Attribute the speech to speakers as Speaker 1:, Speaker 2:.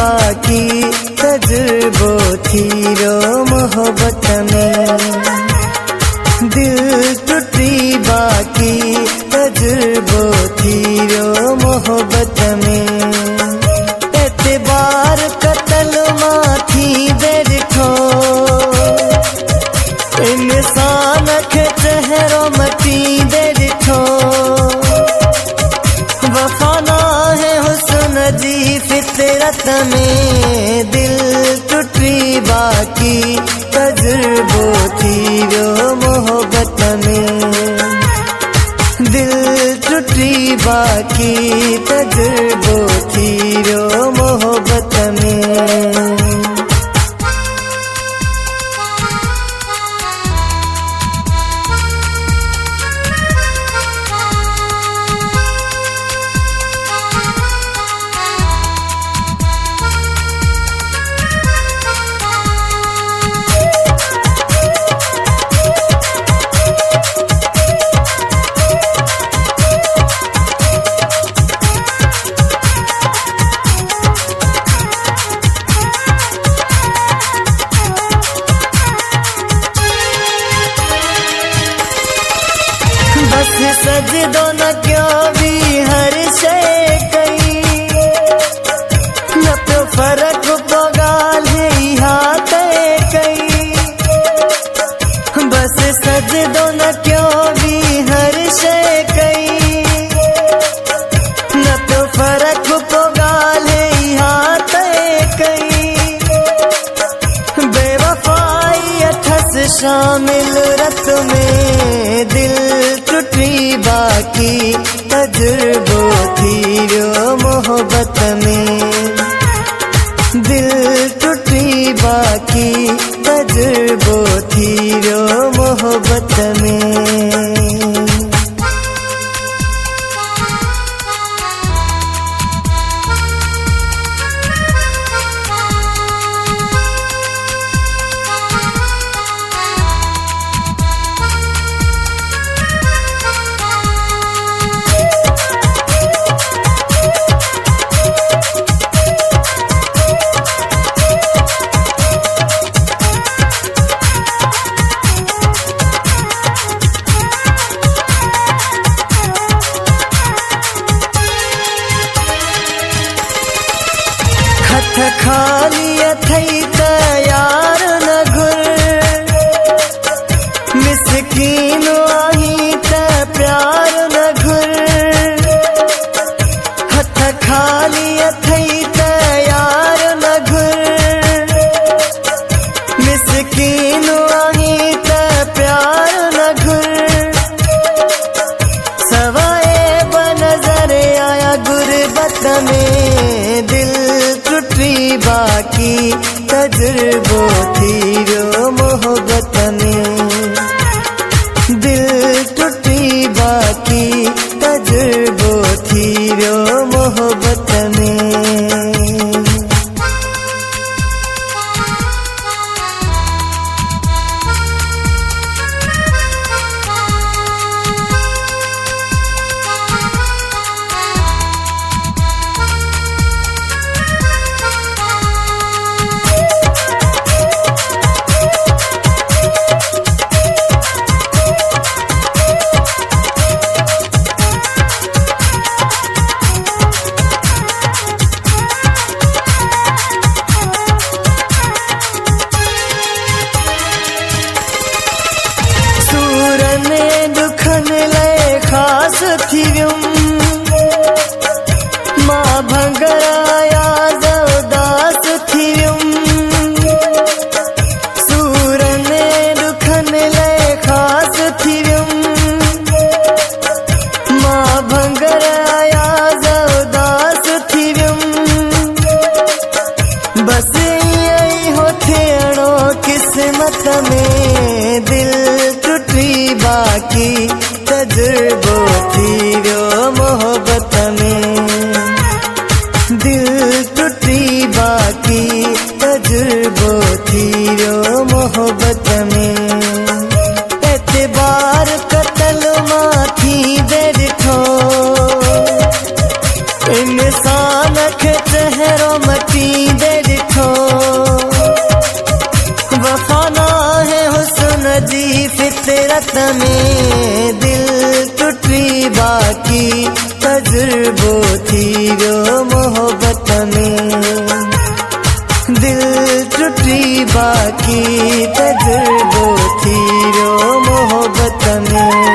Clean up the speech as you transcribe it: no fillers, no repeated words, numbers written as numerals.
Speaker 1: बाकी तजुर्बो थी रो मोहब्बत में। दिल टूटी बाकी तजुर्बो थी रो मोहब्बत में। एतबार कतल माथी बेठो इंसान के चेहरो मटी बेठो। वफाना है हुस्न जी फितरत में। दिल टूटी बाकी तजुर्बो थी रो मोहब्बत में। दिल टूटी बाकी तजुर्बो थी रो मोहब्बत में। बस सजदो न क्यों भी हर शे कई। न तो फर्क पगाल हाथ कई। बस सजदो न क्यों भी हर शे कई। न तो फर्क पगाल हाथ कई। बेवफाई अठस शामिल रत में। दिल टूटी बाकी तजुर्बो थी रो मोहब्बत में। दिल टूटी बाकी तजुर्बो थी रो मोहब्बत में। हथ खाली थई तैयार न घुर। मिसकीन आही त प्यार न घुर। हथ खाली थई तैयार न घुर। मिसकीन आही त प्यार न घुर। सवाए बनजर आया गुरबत में। दिल टूटी बाकी तजुर्बो थी रो मोहब्बत में। दिल टूटी बाकी तजुर्बो थी रो मोहब्बत में। खास थी मां भंगराया उदास थी। सूर ने दुखन ले खास थी। मां भंगराया उदास थी। बस यही हो थियणो किस्मत में। दिल टूटी बाकी तजुर्बो थी रो मोहब्बत में। दिल टूटी बाकी तजुर्बो थी रो मोहब्बत में। एतबार कतल माथी बेठो इंसान के चेहरो मटी मिलत में दिल टुटी बाकी तजुर्बो थी वियो मोहब्बत में दिल टुटी बाकी तजुर्बो थी वियो मोहब्बत में।